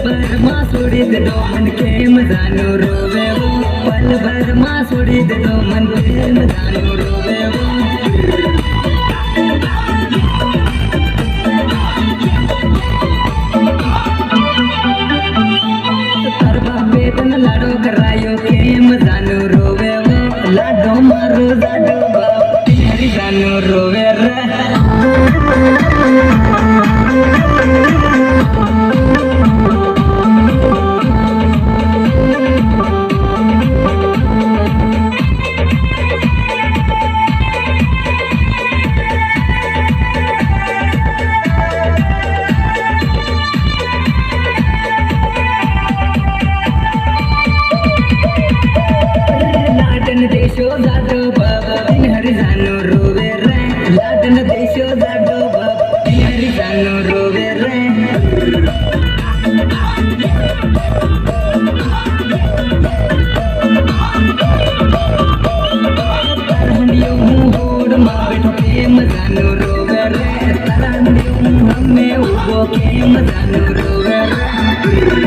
भर मां सोडी दे दो मन के मजानो रोवे वो पल भर मां सोडी दे दो मन के मजानो रोवे वो वेतन लाडो करायो के मजानो रोवे वो लाडो मारो लाडो बाप हरी जानो रोवे रे देशो जाडो बाबा हरी जानो रोवे रे लाडन देशो जाडो बाबा हरी जानो रोवे रे तरहनियो होड़ मा बैठो के मजानो रोवे रे तरहनियो हमें उबो के मजानो रोवे रे